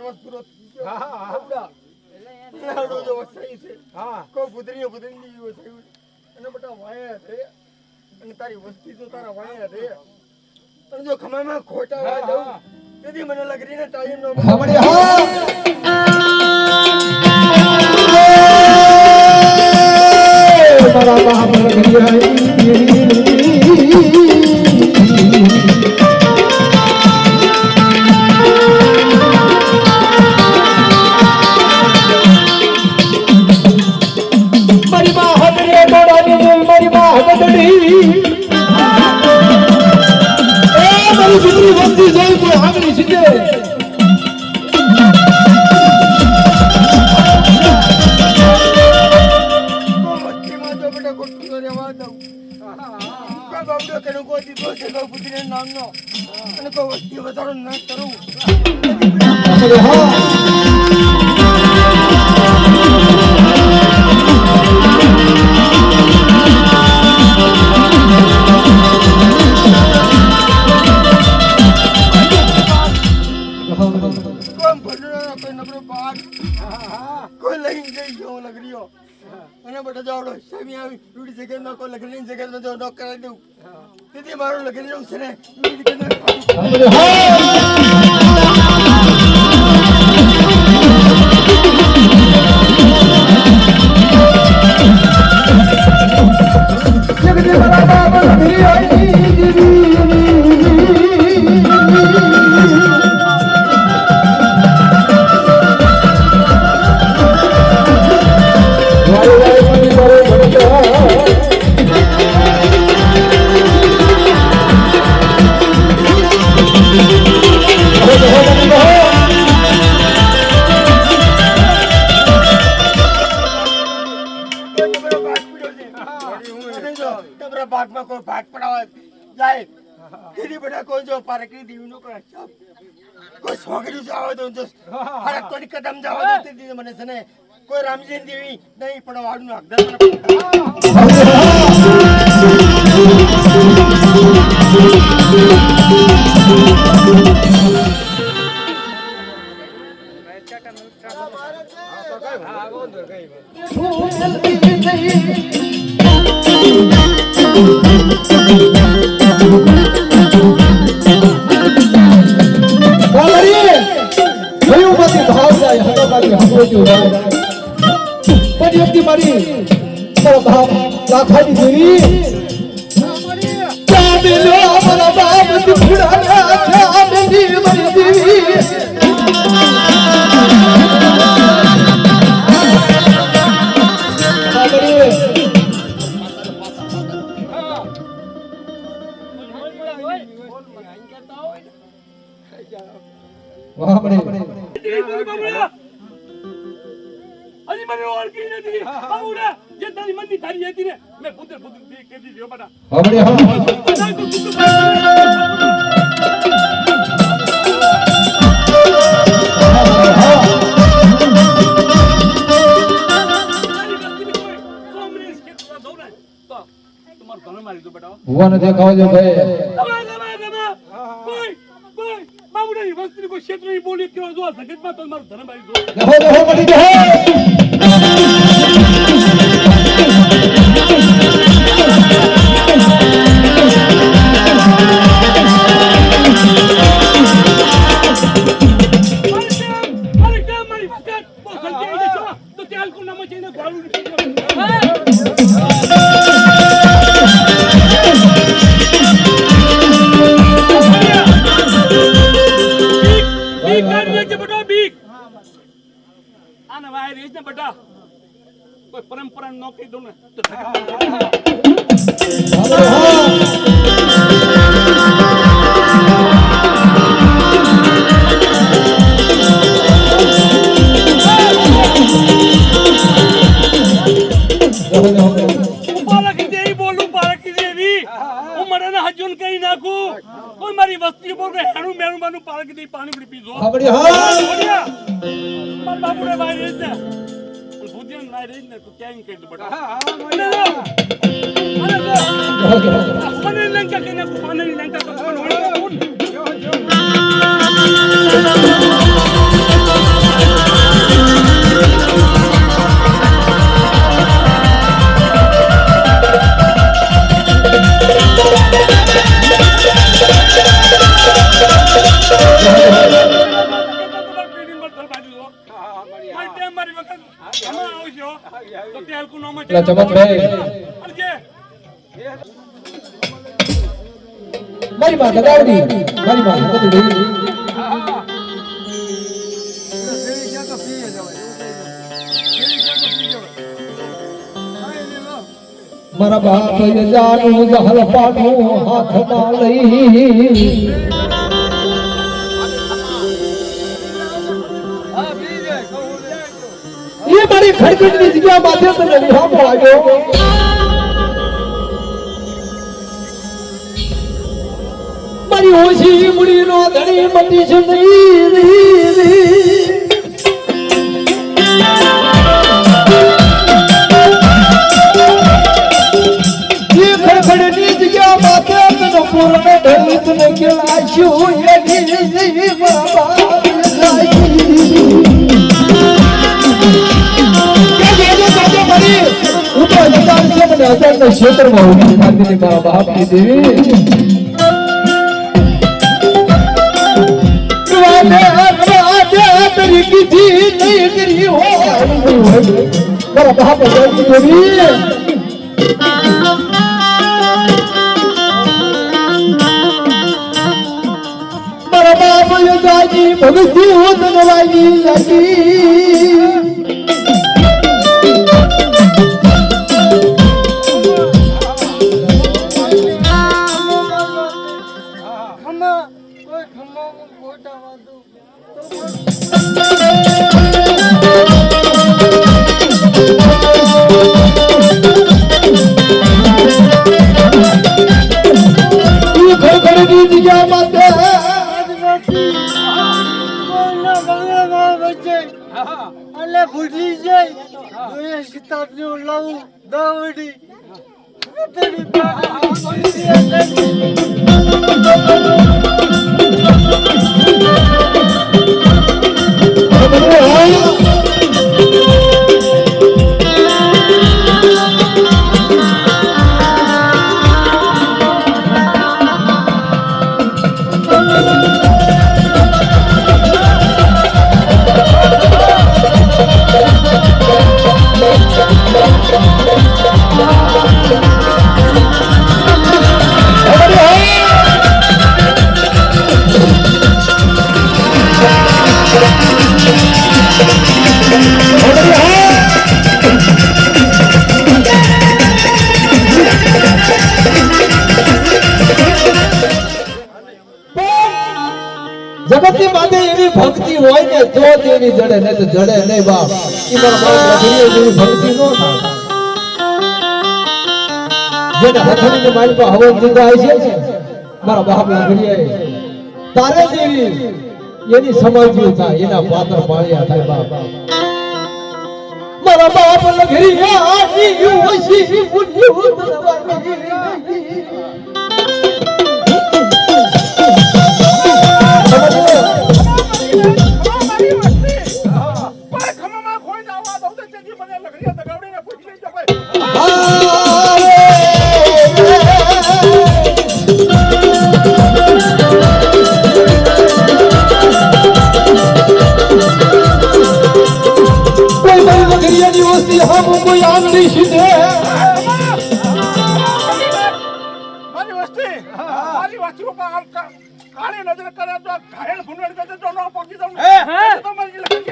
વર્ષ પૂરો થઈ ગયો. હા નાડો જો વસાઈ છે. કો પુત્રીઓ પુત્રીની વસાઈ અને બટા વાયા છે અને તારી વસ્તી તો તારા વાયા છે અને જો ખમામાં ખોટા વા દઉં તેથી મને લગરીને ટાઈમ નો હમણે હા મારા મહાબળ ગરિયા કોઈ લઈ જઈ ગયો લગરીઓ અને બટા જાવડો સામી આવી રૂડી જગ્યામાં કોઈ લગરીની જગ્યામાં જો નોક કરાવી દઉં તેથી મારું લગરીનું છે ને ભાગમાં કોઈ ભાગ પડાવવા જાય તેથી બધા કોઈ જો પારકી દીવનું કોઈ છોકરી જાવ તો ફરક કોઈ કદમ જાવ તો તેથી મને છે ને કોઈ રામજી દેવી નહીં પણ વાડનું હકદાર અજી મને ઓળખી નથી બાબુડા જે તારી મનની તારી હતી ને મે પુત્ર પુત્ર બે કેદી જો બટા હમણે ભુવાને દેખાવજો ભાઈ કોઈ બાબુડાની વસ્તી કોઈ ક્ષેત્રની બોલી કેવો જો જગતમાં તો મારું ધર્મ આવી જો દેહો પડી દેહો परंपरा नौकरी दो ना કોઈ મારી વસ્તી બોલ કે હેણું મેણું માનું પાળક દે પાણી પડી પીજો ખબડી હા માર બાપુને ભાઈ રેજ ને ભૂજન ના રેજ ને તો ક્યાં કહી દો બટા હા મને લંકા કે ના મને લંકા તો કોણ હોય એટલે ચમનભાઈ મારી માં લગાવડી મારી માં લગાવડી મારા બાપ જાનું જહલ પાનું હાથમાં લઈ એ મારી ખડકડની જગ્યા માથે તને વિહામો આવ્યો મારી ઓછી મુડીનો ધણી મટી છે નહીં ખડકડની જગ્યા માથે તને પૂર્ણ ધણી તને કેલાશું એની બાબા ક્ષેત્રમાં ઉભી મારી મારા બાપની દેવી મારા બાપ દેવી મારા બાપ જાજી ભગતી હોતનવાઈ લાગી ભૂલી જાય કિતાબ નું લાવું દાવડી જગતની માથે એવી ભક્તિ હોય કે જો તેની જડે ને તો જડે નહીં બાપ ઈ મારા બાપ જેવી ભક્તિ નો થાય જેને હથની મારી પર હવન દીધા છે મારા બાપ લગડીએ તારે જેવી એની સમજ્યું થાય એના પાત્ર પાળ્યા થાય બાપ મારા બાપ લગડીએ આજી ઓછી બુદ્ધિ हमको आंधी सीधे મારી વસ્તી મારી વાંચો કાળી નજર કરે તો ઘાયલ ભૂંડળ કરે તો ન પહોંચી દઉં તો મારી લખી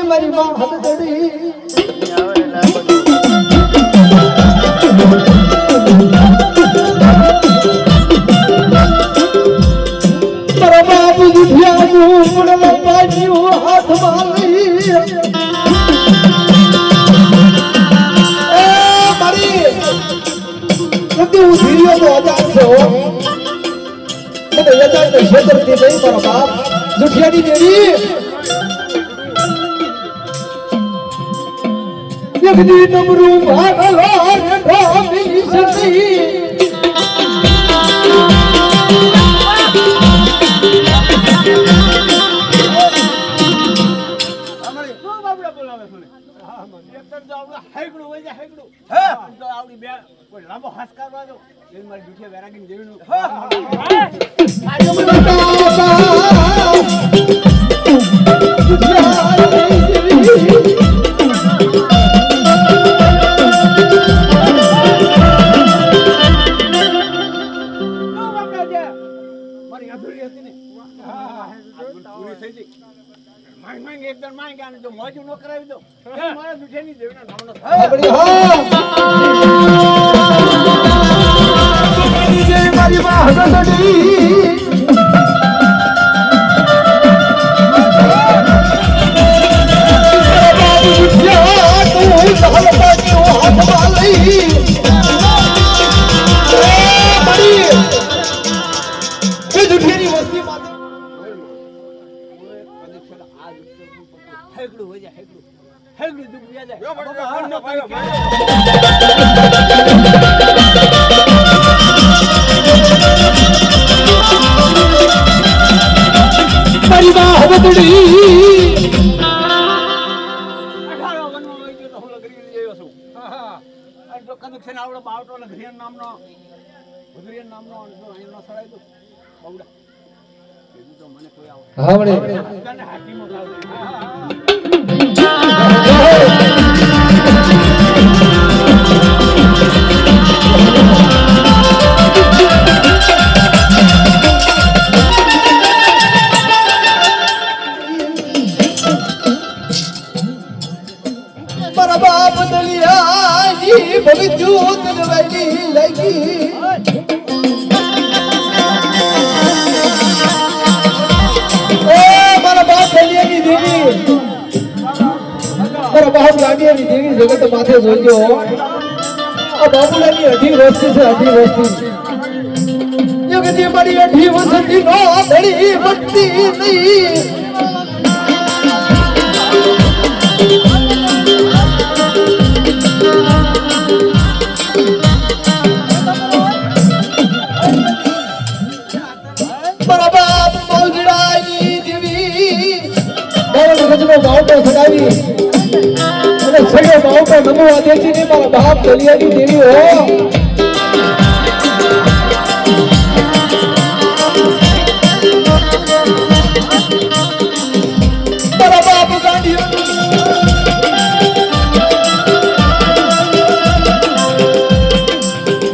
મારી માં હદડી મારા બાપ બાપ દુધિયાનું પડવા પાડ્યું હાથમાં લઈ મારી નથી હું ધીર્યો તો અજાણ છે હો મને અજાણ ને છેતરતી નહીં મારા બાપ દુધિયાની દેવી જગદી નમરું ભાગલો રામી સતી લાંબો હાથ કરવા દો મારી જૂઠે વેરાગીને જેવીનું મારી અધૂરી હતી ને પૂરી થઈ ગઈ માંગ એકદમ માંગ આને જો મોજું ન કરાવી દો મારા જૂઠેની જેવીનો નામનો મારી માં હેગડું હોય જાય હેગડું દુખ જાય મારી માં હવતડી 18 વનમાં હોય તો હું લગરી લઈ આવ્યો છું આ જો કનેક્શન આવડો બાવટો ને ઘરિયન નામનો ઘરિયન નામનો એનો સડાઈ દો બાવડા બીજું તો મને કોઈ આવો હાવડે તને હાકીમો થાવ મારા બાપ દલિયાની ભવિષ્ય દલવાઈ લાગી મારા બાપ દલિયાની દેવી મારા બાપ લાડિયાની દેવી જગત માથે જોજો આ બાબુલાની 18 વર્ષથી છે 18 વર્ષથી જગતી મારી 18 વર્ષથી નો ધડી મટતી નહીં મારા બાપ મોલડાની દેવી બાવન ગજનો બાવટો સડાવી અને સગો બાવટો નમવા દેતી ને મારા બાપ દલિયાની દેવી હો મારા બાપ ગાંધી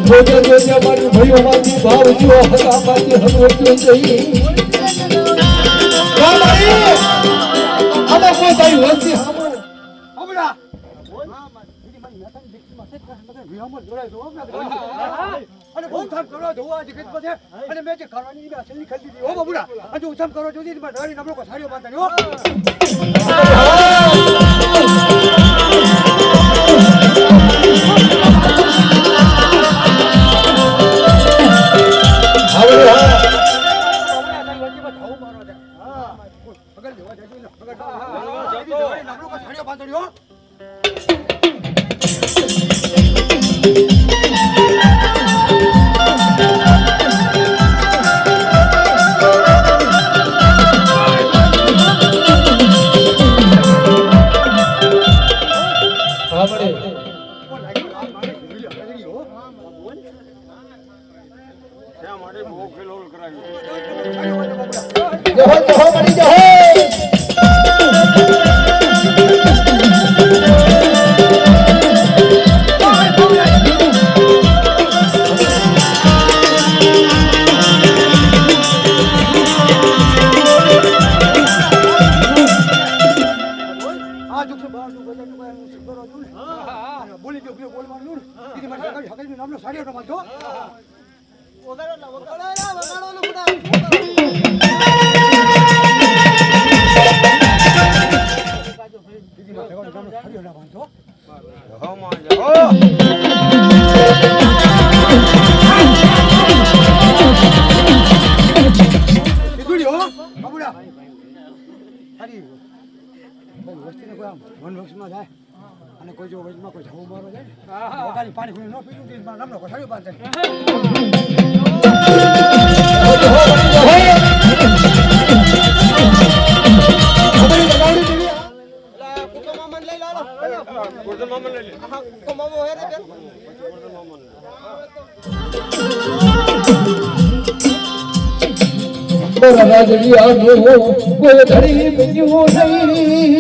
જોજે જોજે મારી ભાઈઓ માંથી ભાવ જો હતા માંથી હમવચ્યો જઈ રામાઈ આમાં કોઈ તારી વસ્તી હામો બાવડા દીદી મારી નાતાની દીકરીમાં છે મગર વિહામો જોડાય જો અને બહુ થાક કરવા જોવા આજે કિસ્મત છે અને મેં જે કરવાની આ છેલ્લી ખરીદી દીધી હો બાબુડા આજે ઉછમ કરો જોજી મારી રાણી નામનો કો સાડીઓ બાંધણી હો બોલી જો બોલવાનું દીદી મારી હકલનું નામનો સાડીઓ તો બાંધો વગાડો વગાડો વગાડો સારી વસ્તીને કોઈ આમ વનવક્ષમાં જાય અને કોઈ જો વચમાં કોઈ જવું મારો જાય પોતાની પાણી ખુલી ન પીધું તે મારા નામનો કસાયો બાંધે મારા રાજડિયા નો કોઈ ધડી બન્યું નહીં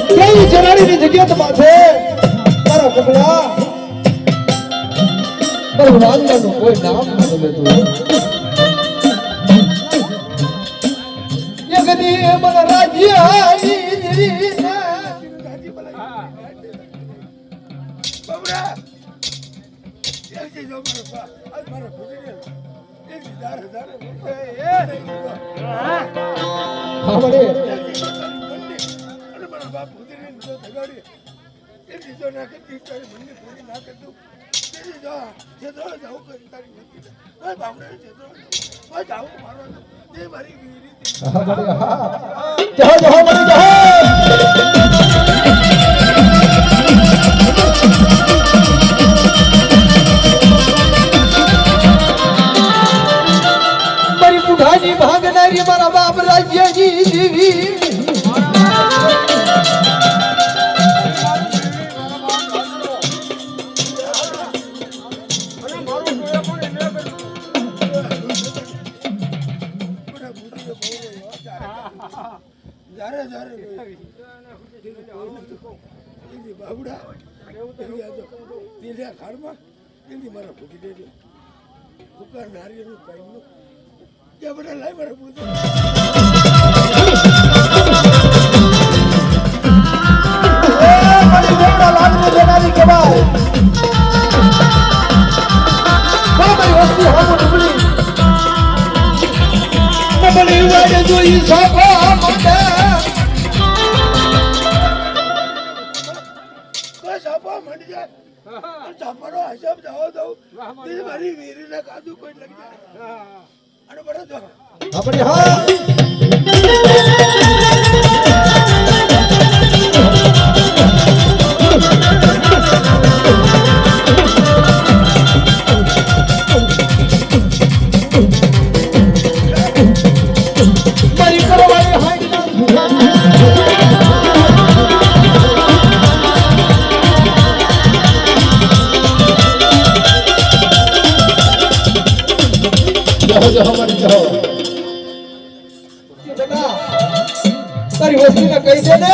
કઈ જનાડીની જગ્યા તો માથે મારા કપડા મારું વાંદાનું કોઈ નામ ન લેતું યગદી મારા રાજ્યાની ભાગનારી મારા બાપ રાજ્યની દેવી તારી વસ્તીને કહી દે ને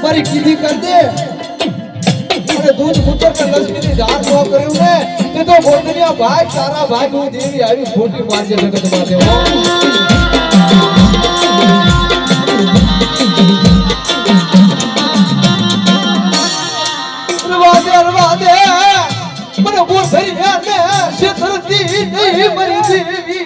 મારી કીધી કરી દે અને દૂધ પુત્ર કે લક્ષ્મીની ધાર ન કર્યું ને તે તો ગોંદરિયા ભાઈ તારા ભાઈ હું દેવી આવી ખોટી મારજે જગત માટે રવાદે મને બોલ ભરી ને શેતરતી નહીં મરી દેવી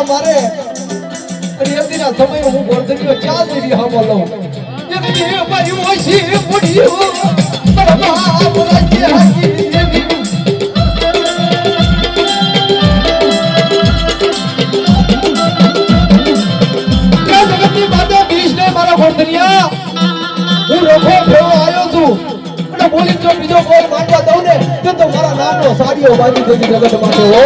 મારે અને એમના સમય હું ગોરધનીઓ ચા દેવી હામો લઉં એમની મારી ઓછી મુડીઓ બરબા બોલાજે હાજી દેવી આ જગતની માતા કૃષ્ણ મારા ગોરધનિયા હું રખો ફેરો આવ્યો છું અને બોલી જો બીજો કોઈ માંડવા દઉં ને તો મારા નામનો સાડીઓ બાંધી દેવી જગત માટે હો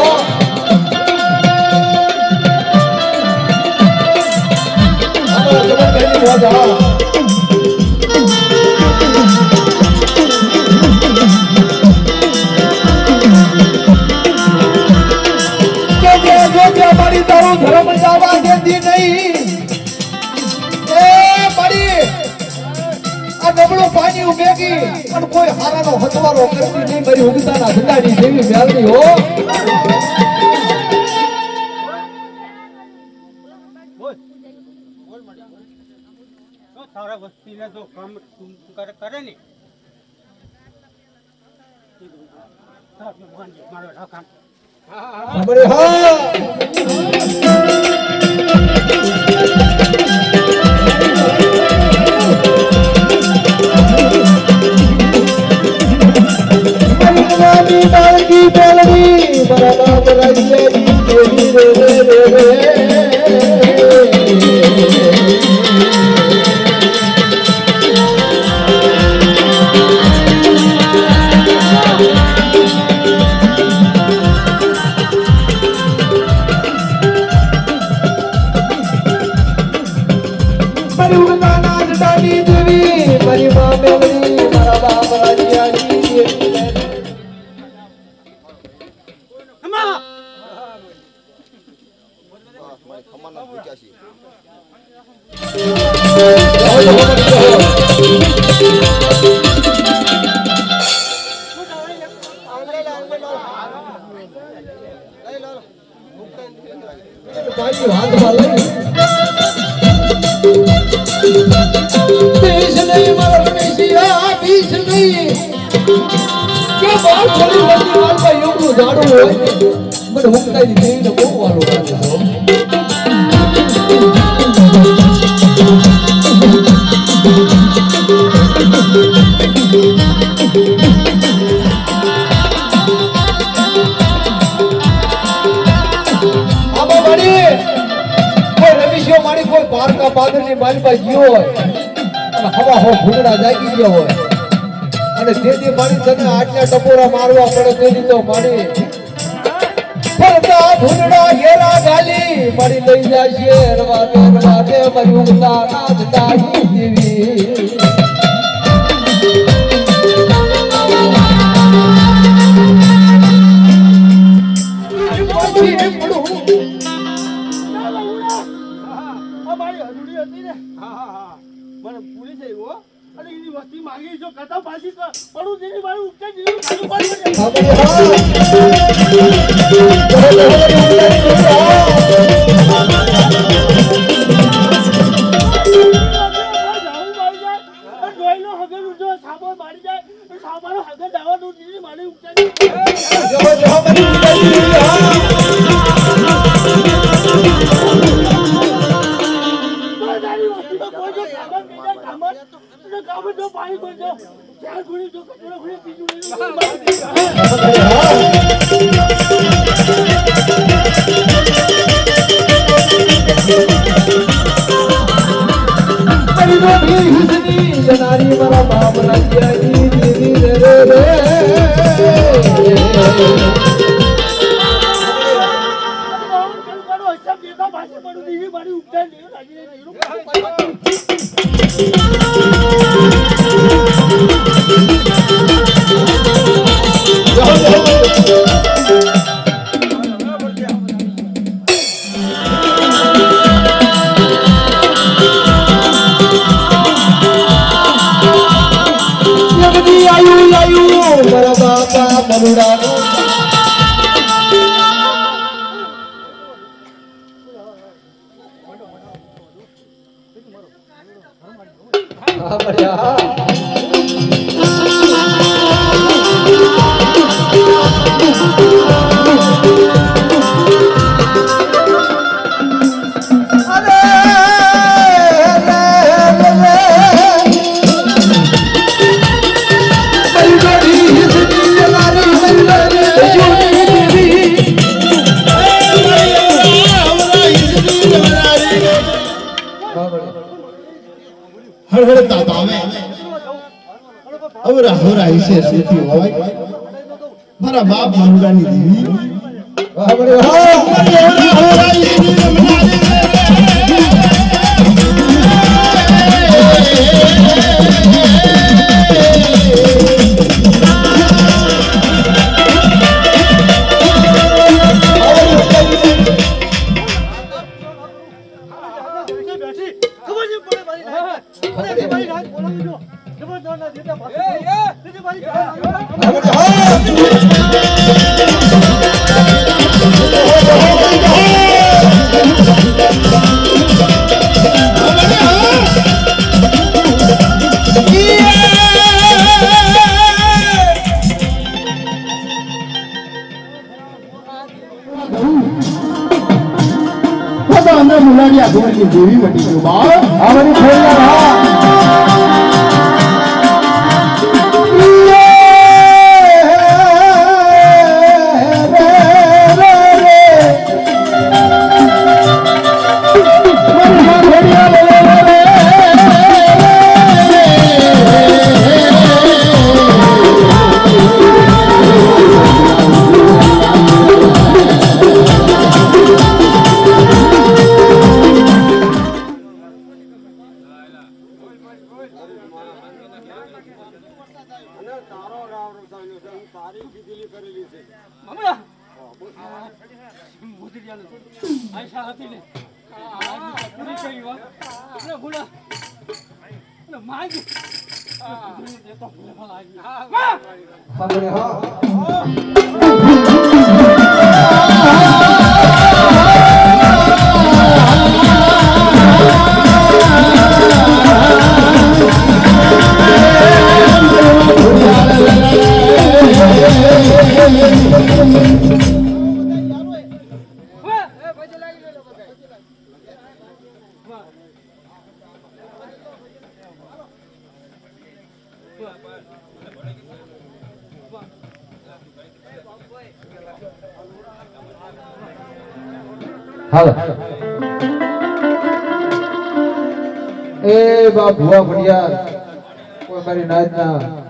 ધર્મ જવા દેતી નહીં એ મારી આ નબળું પાણી ઉભેગી અને કોઈ હારાનો હથવારો કરતી નહીં મારી ઉગતાના ધંધાની જેવી મેળવી હો તારા વસ્તીને જો કામ કરે ને મારો રાખા અરે હા બાળકી બેલડી મારા બાપ રાજ્યની દેવી રે રે મારી ઉગતાના જટાની દેવી મારી મા બેલડી મારા બાપ રાજ્યની દેવી કોઈ પારકા પાદરની માલમાં ગયો હોય અને હવા હો ભૂંગળા જાગી ગયો હોય અને તેથી મારી તને આટલા ટપોરા મારવા પડે તેથી તો મારી ફરતા ભૂંગળા ઘેરા ગાલી મારી લઈ જાય રવા દે મારી ઉગતા નાથ દાડી દેવી માંગી જો કથા પાછી પડું જેની મારું ઉઠે જેનું ખાલું પાડી પાણી કોઈ જો ચાર ગુણી જો કટોરા ગુણી બીજું જનારી મારા બાપ રાજ્યની દેવી રે રે મારા બાપા મનુડાનો હા બઢિયા હળહળતા તાવે અવરા હવરા ઈસે સુતી હોય મારા બાપ મનુડાની દેવી વાહ બઢિયા અવરા હવરા ઈસે મુલાડિયા ગોળની દેવી મટી ગયો બાળ આ બધી ખોલના હા હાલ એ બા ભુવા ભડિયા કોઈ મારી નાચ ના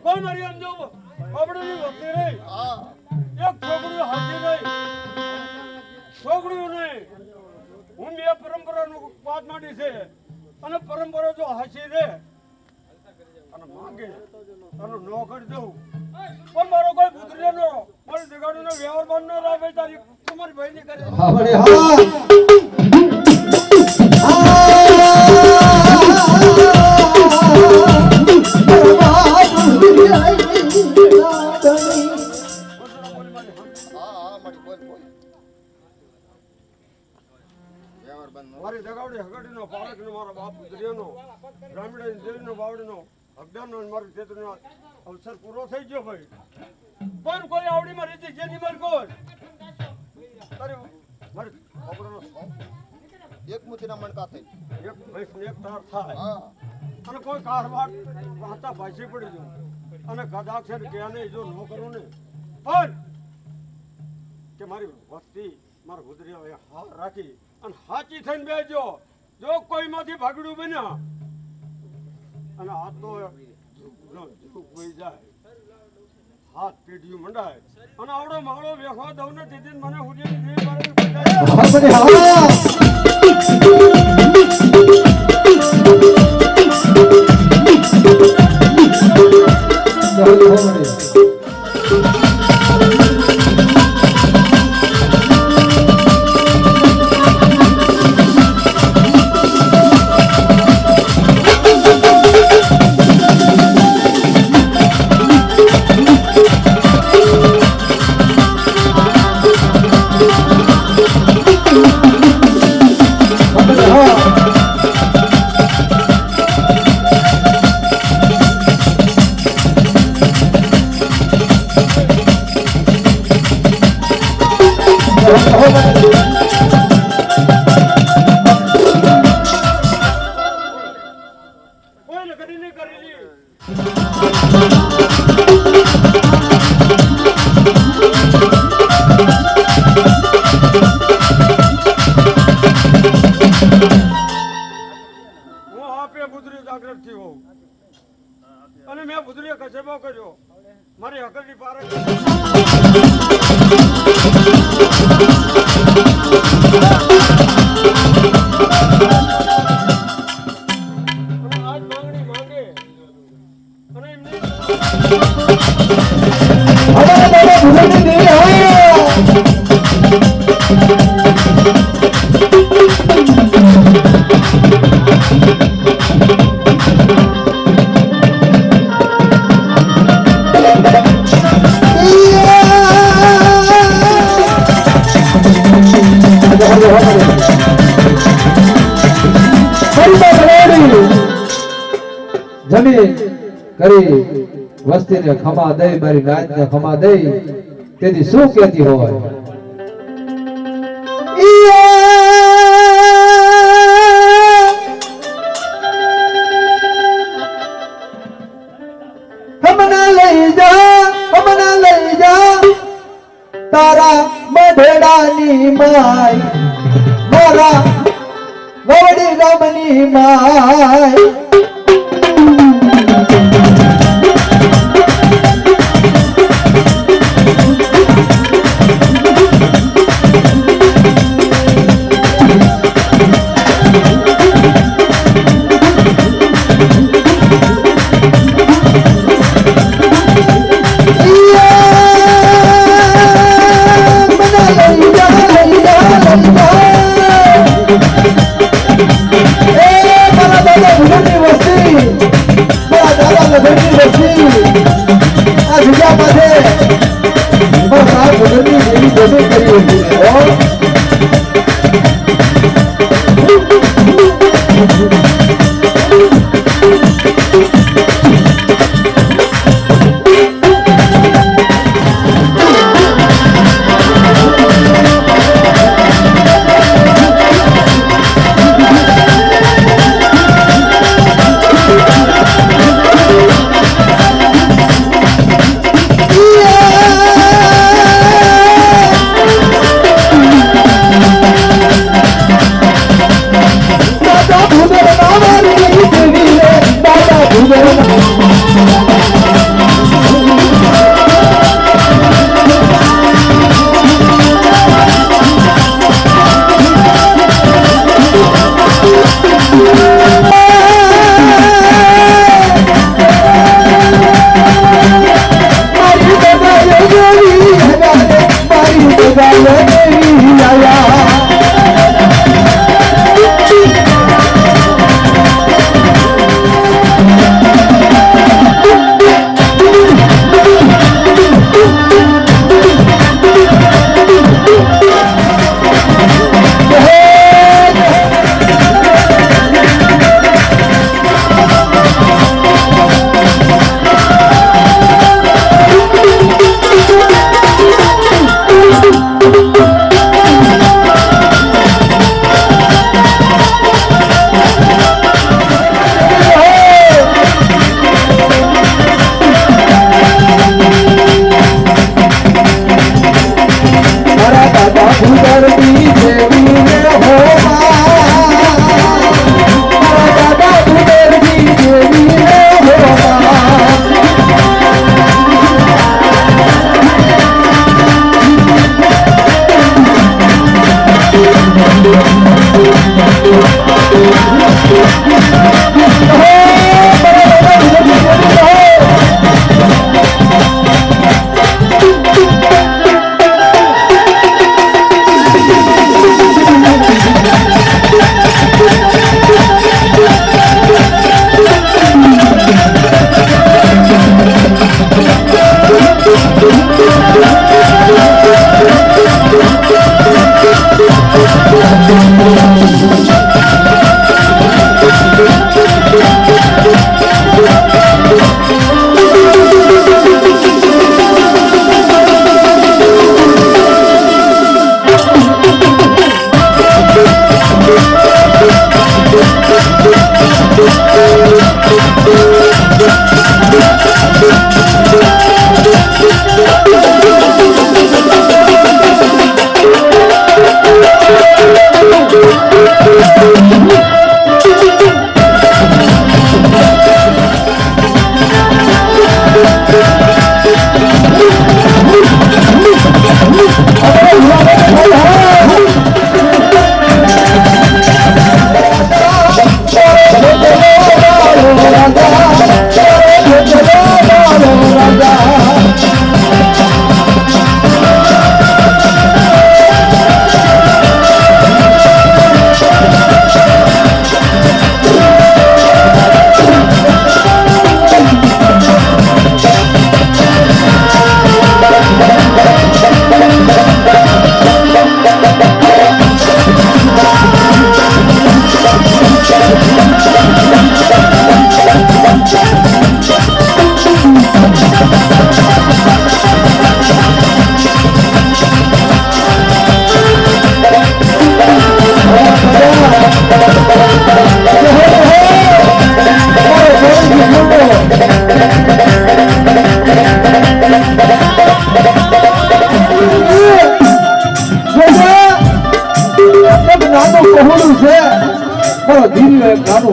કોઈ મારી આમ જો આપડે વખતે રે એક છોકરું હાથી નહીં છોકરું નહીં હું એ પરંપરાનું વાત માંડી છે અને પરંપરા જો હાચી રે અને માંગે તને નો કરી દઉં પણ મારો કોઈ પુત્રી નો મારી જગાડીનો વ્યવહાર બંધ ન રાખે તારી તમારી ભાઈ ની કરે હા વડે હા મારી જગાવડી હગડીનો પાળકનો મારા બાપ પુત્રીનો ગ્રામીણ દેવીનો બાવડીનો હગદારનો મારી ચેતનો અવસર પૂરો થઈ ગયો ભાઈ પણ કોઈ આવડી માં રીતિ જેની મર કોઈ તારી મારી ખબરનો એક મુઠ્ઠીના મણકા થઈ એક ભેંસ ને એક તાર થાય અને કોઈ કારવાર વાતા ભાસી પડી જો અને કદાચ છે કે આને જો ન કરું ને પણ કે મારી વસ્તી મારા ગુદરીઓ હાર રાખી અને હાચી થઈને બેજો જો કોઈ માંથી ભાગડું બન્યા અને આ તો ઝૂક વહી જાય હાથ પીઢિયું મંડાય અને આવડો માળો વેખવા દઉં ને તેથી મને હુજેની દેવી મારે હા વડે હા કોઈ નગરી નહીં કરેલી હું આપે બુદ્રી જાગૃત થી હોઉં અને મેં બુદ્રીએ કચેબો કર્યો મારી હકરની પારે આજ માંગણી માંગે અને એમની હમારા બાબા ભૂલની દેવી હા જમી કરી વસ્તીને ખમા દઈ મારી નાચને ખમા દઈ તેથી શું કહેતી હોય હમણાં લઈ જા તારા મઢડાની માય મારા ગવડી ગામની માય એ મારા દાદા ભૂલની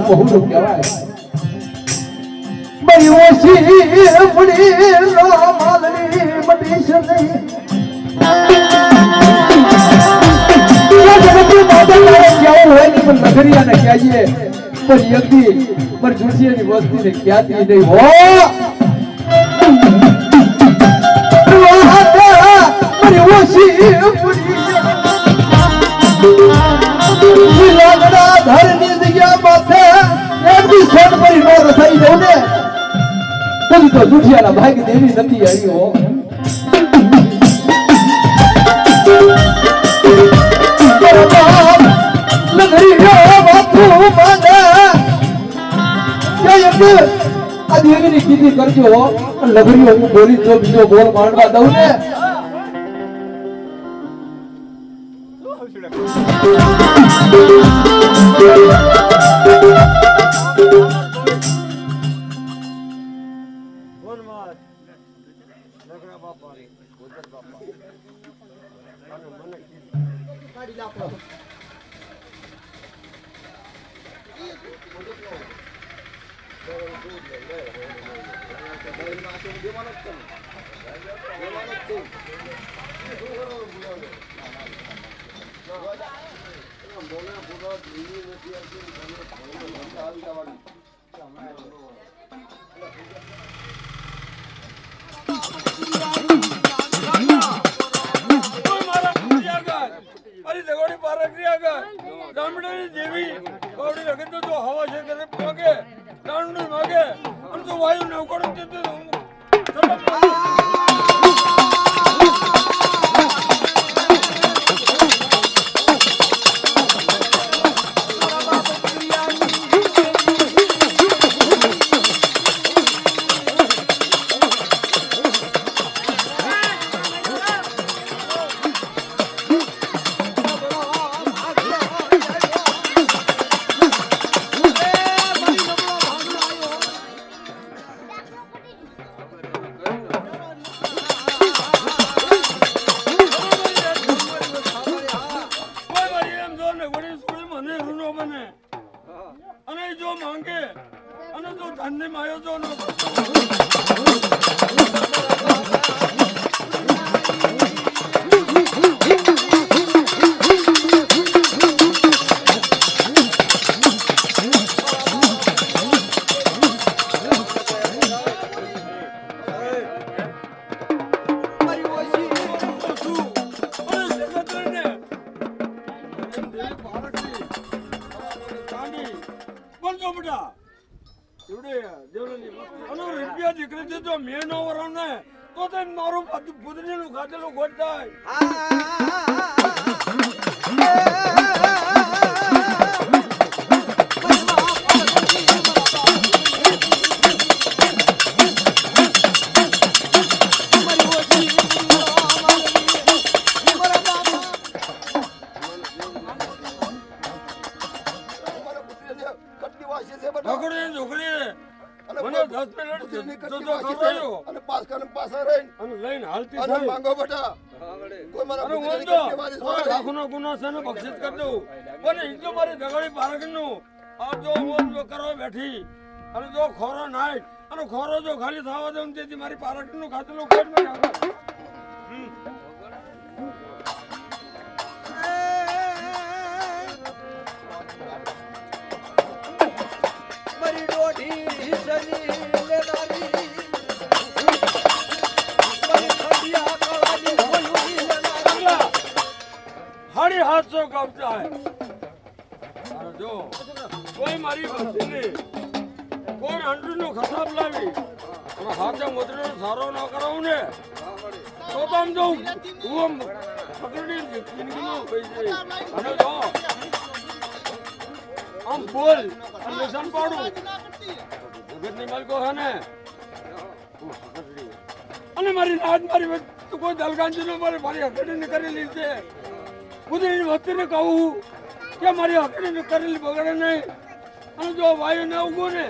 બહુડું કહેવાય બઈ ઓછી પડી માલની મટીશ નહીં જગતની માતા ક્યાં હોય ને પણ નગરિયાને કહેજે પણ યદી પર જોશીની વસ્તીને ખ્યાતિ નહીં હો બઈ ઓછી પડી લાગડા ધરની જગ્યા માથે એક બી છોડ પરી નો રસાઈ દઉં ને તો દુધિયાના ભાગ દેવી નથી આવી હો લગરી બાપુ મને આ દેવીની કીધી કરજો લગરીઓ હું બોલી તો બીજો બોલ માંડવા દઉં ને મને પૂરા જીવી નથી આવતી આવી જવાની મારી દગોડી પારકરી આગળ ગામડાની દેવી કવડી લખે તો હવા છે કરે માગે રાણુની માગે અને તો વાયુ નવકડું તે અને જો માંગે અને તો ધનને માયો જો ન દીકરી મેં નો વરણ ને તો મારું પુત્રીનું ખાતેલું ખોટ થાય બક્ષિસ કરી દઉં અને મારી દગડી પારકનું આ જો કરવા બેઠી અને જો ખોરો નાખ અને ખોરો જો ખાલી થવા દઉં તેથી મારી પારકનું ખાતેલું પેટ મારી દોઢી હાડી 700 કબજા હે જો કોઈ મારી વસ્તીને કોઈ અંડુનો ખસાબ લાવી અને હાથે મોતરો સારો ન કરાવું ને તો આમ જો હું પકડી જિંદગીનો પૈસે અને જો આમ બોલ અને સંપાડું જગતની માલકો હે ને અને મારી નાદ મારી કોઈ દલગાંજીનો મારી હકડીને કરેલી છે પુત્રીની વસ્તીને કહું કે મારી હકડીને કરેલી બગડે નહીં અને જો વાયુ ને ઉગો ને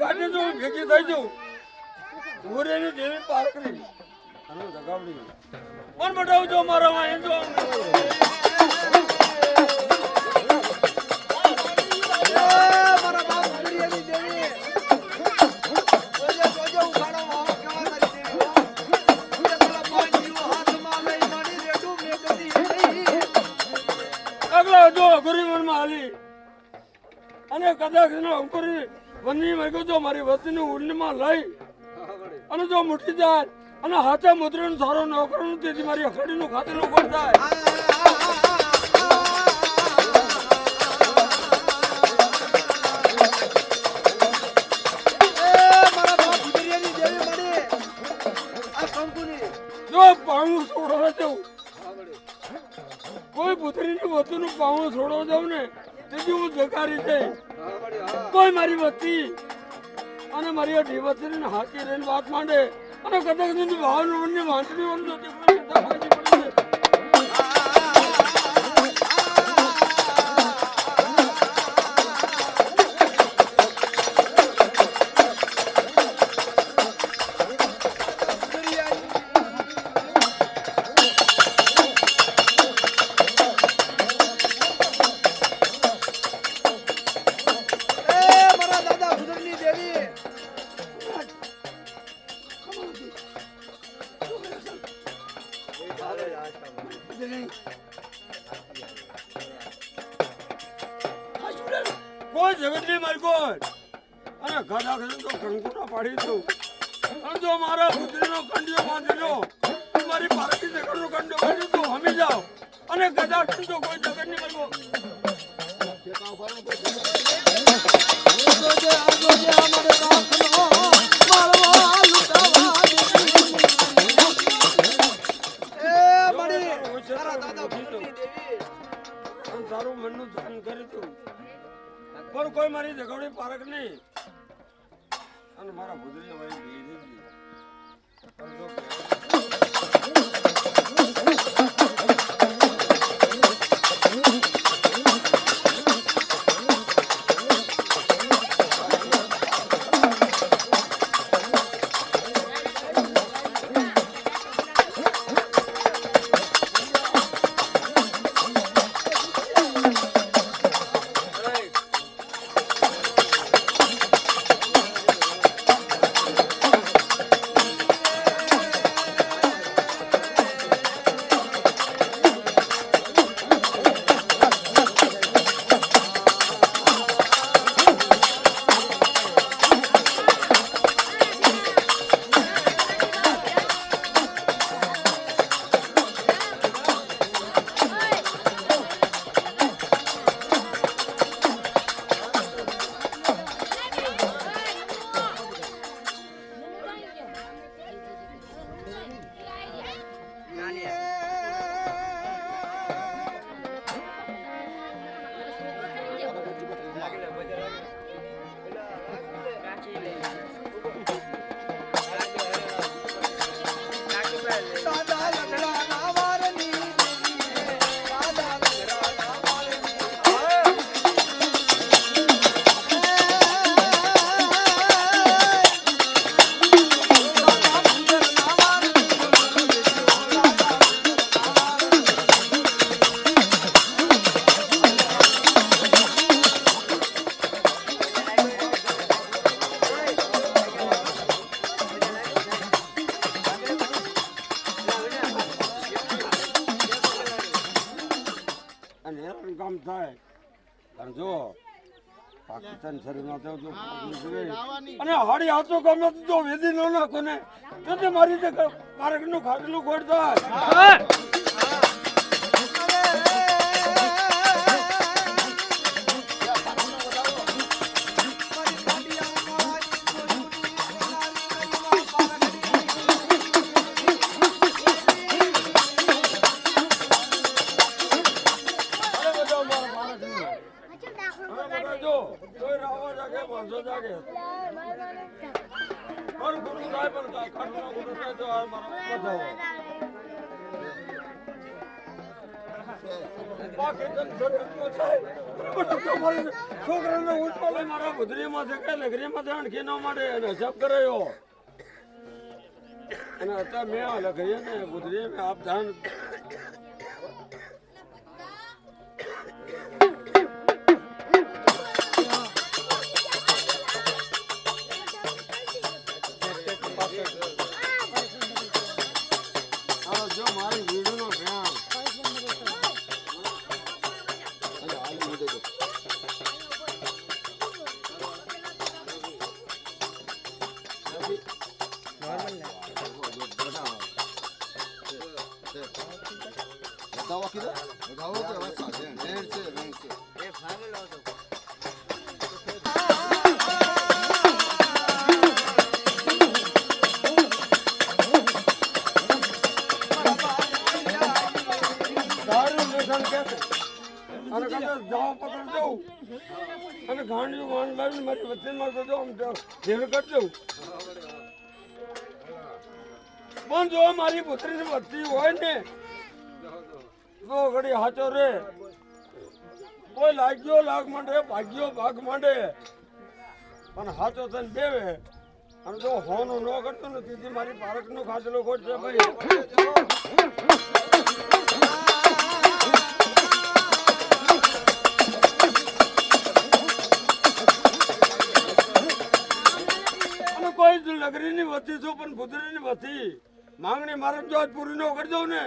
ગાડી જો ભેગી થઈ જાઉં ઘોરેની દેવી પારકરી અને જગાવડી કોણ બતાવું જો મારા વાય જો મારા બાપ દેવી દેવી જોજો ઉખાડો વાવ કેવા મારી દેવી પેલા પાણી હાથમાં લઈ મારી રેડું મે ગદી આગલા જો ગરી મનમાં હાલી અને કદાચ નો અંકુરી વની મેગો જો મારી વસ્તીને ઉડમાં લઈ અને જો મુઠી જાય અને હાથે મુદ્રણ સારો ન કરું તેથી મારી અખડીનું ખાતેલું ખોટ થાય જો પાણું છોડવા જવું કોઈ પુત્રીની વસ્તુનું પાણું છોડવા જવું ને તેથી હું જગારી જઈ કોઈ મારી વસ્તી અને મારી આ ઢીવસ્તીને હાથી રહીને વાત માંડે અને કદાચ ભાવની વાંચણી અને ગદા કરીને તો કંકુના પાડી દઉં. અને જો મારા પુત્રીનો કંડિયો બાંધેલો મારી પાર્ટી જગતનો કંડિયો બાંધ્યો તો હમી જાઓ અને ગદા કરીને તો કોઈ જગત નહીં બનવો. તારું મનનું ધ્યાન કરી તું પણ કોઈ મારી જગવડી પારક નહીં અને મારા ભૂદરી વાળી ભેજ નથી. કામ થાય અને જો પાકિસ્તાન શરીરમાં તો જો અને હાડી હાથો ગમે તો વેદી ન નાખો ને તો તે મારી તે પારકનું ખાટલું ખોટ થાય. જો કોઈ રાવા જાગે માણસો જાગે પણ ગુરુ થાય પણ ખાટલો ગુરુ થાય તો આ મારો બધાવો પાકિસ્તાન શરીરનો થાય પણ તો મારી છોકરાને ઉઠવા મારા ભુદરીમાં છે કે લગરીમાં છે અણખી ન માટે અને હિસાબ કરાયો અને અત્યારે મેં આ લગરીએ ને ભુદરીએ મેં આપ ધ્યાન જો મારી વીડુનો જ્ઞાન बताओ किधर बताओ तो बस डेढ़ से ये फाइनल हो तो અને કદાચ જવા પકડ દઉં અને ગાંડિયું વાન લાવીને મારી વચ્ચેમાં તો આમ ઝેર કરી દઉં પણ જો મારી પુત્રીની વસ્તી હોય ને તો ઘડી હાચો રે કોઈ લાગ્યો લાગ માંડે ભાગ્યો ભાગ માંડે પણ હાચો થઈને બેવે અને જો હોનું ન કરતો ને તેથી મારી પારકનો ખાચલો ખોટ છે ભાઈ. કોઈ લગરીની વસ્તી છું પણ પુત્રીની વસ્તી માંગણી મારે જો આજ પૂરી ન કરી દઉં ને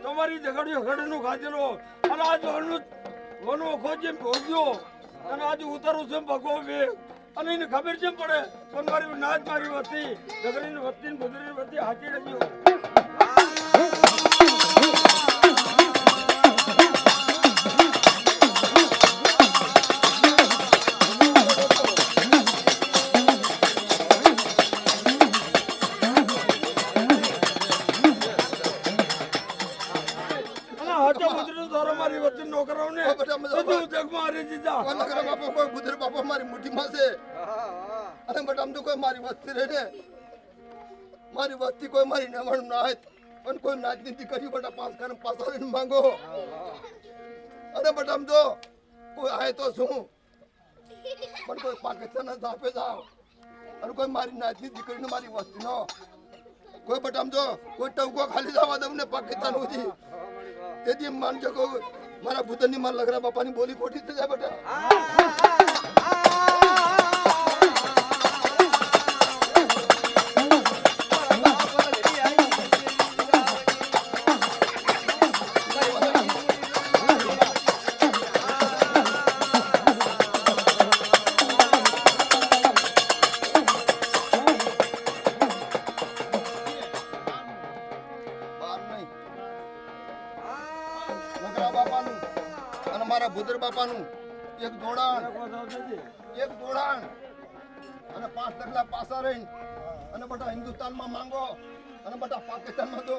તમારી જગડીઓ ખડનું ખાધેલો અને આજ વનો ખોજી ભોગ્યો અને આજે ઉતારું છું ભગવો બે અને એને ખબર કેમ પડે પણ મારી નાચ મારી વસ્તી નગરીની વસ્તી બુદરીની વસ્તી હાચી રચ્યો મારી વચ્ચે નોકરાઓને બધું જગમાં હારી દીધા કોના કરે બાપા કોઈ બુદ્ર બાપા મારી મુઠ્ઠીમાં છે અને બટ આમ તો કોઈ મારી વસ્તી રહે ને મારી વસ્તી કોઈ મારી નમણ ના હોય પણ કોઈ રાજનીતિ કરી બટા પાસ કરે પાછા લઈને માંગો અરે બટ આમ તો કોઈ આય તો શું પણ કોઈ પાકિસ્તાન જ આપે જાવ અને કોઈ મારી રાજનીતિ કરીને મારી વસ્તી નો કોઈ બટ આમ તો કોઈ ટવકો ખાલી જવા દઉં ને પાકિસ્તાન સુધી તેથી માનજો કહું મારા ભૂતનની માર લગરા બાપાની બોલી ખોટી થઈ જાય બેટા ભૂદર બાપાનું એક જોડાણ અને 5 ટકલા પાસા રહીને અને બધા હિન્દુસ્તાનમાં માંગો અને બધા પાકિસ્તાનમાં તો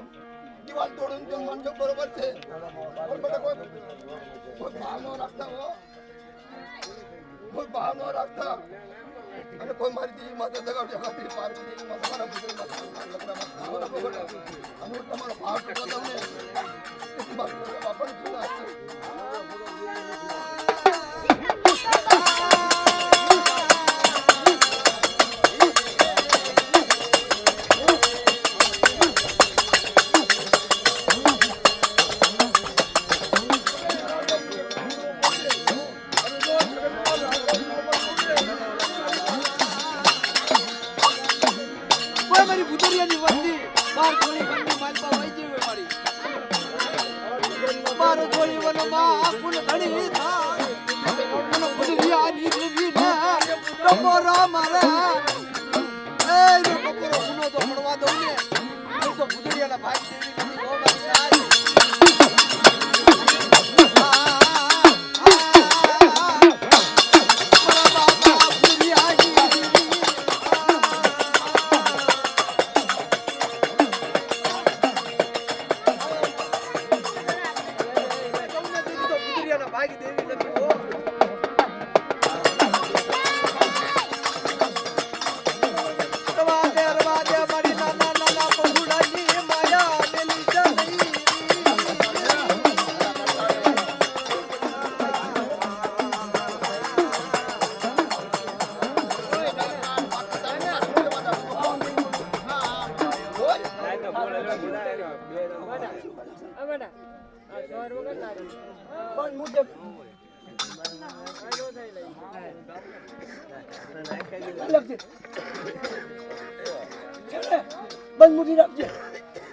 દિવાલ તોડું તો માનજો બરોબર છે પણ બધા કોઈ ભાવ ન રાખતા હો કોઈ ભાવ ન રાખતા અને કોઈ મારી દેવી માતા દગાવતી ખાતરી પાર કરી મારા ભૂદર બાપા અને તમારો ભાવ તો તમને બાપાને પૂરા મારી ભૂતરિયાની વસ્તી બાર ગોળી બંધી માલપા વહી ગઈ હોય મારી બાર ગોળી વનમાં ફૂલ ઘણી થાય મને ભૂતરિયાની દેવી ને ટકોરા મારે એ નો ટકોરો ગુનો તો પડવા દઉં ને એ તો ભૂતરિયાના ભાઈ દેવી ની બહુ મારી જાય બંધ મૂકી રાખજે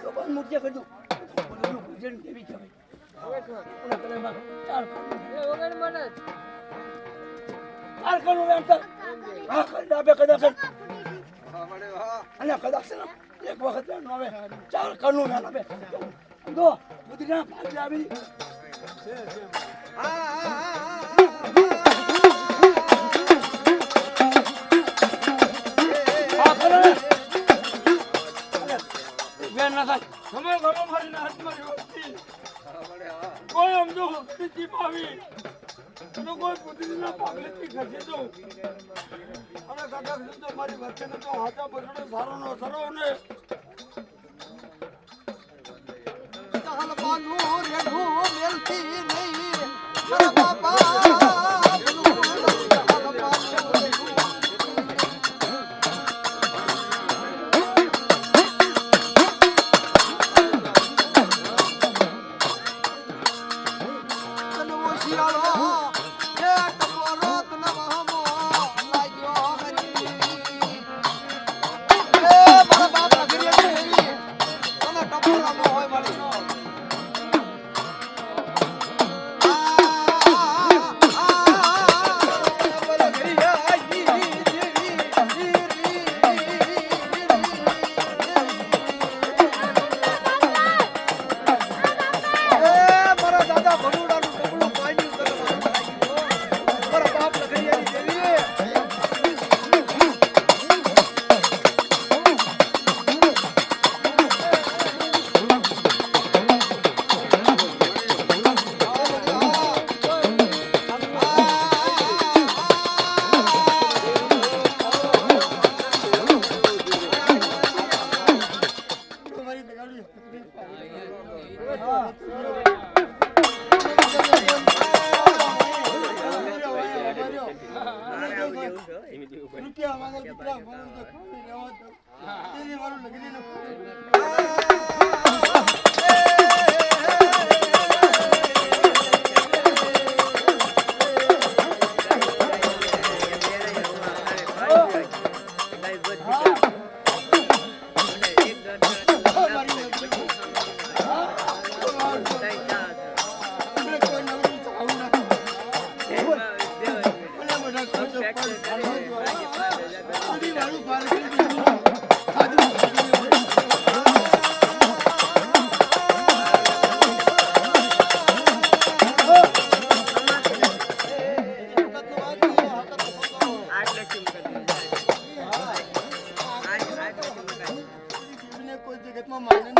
બંધ મૂકી કરજો દેવી અને કદાચ એક વખત આવે 4 કણું આવે તો બુદ્ધિ ના ભાગ આવી કોઈ સમજો સ્થિતિ આવી તો કોઈ બુદ્ધિના ભાગલેથી ખસી દઉં અને કદાચ તો મારી વચ્ચેનો તો હાથા બગડે સારો નો સરો ને ચાલવાનું રેડું મેલતી નહીં મારા બાપા બોલું તો ખાલી રહેવા દો. તેની મારું લગડીને કોઈ નવું ચાવું નથી. ઓલા બધા ખોટો બધી વાળું પાર કરી દીધું. ખાધું કોઈ જગતમાં માને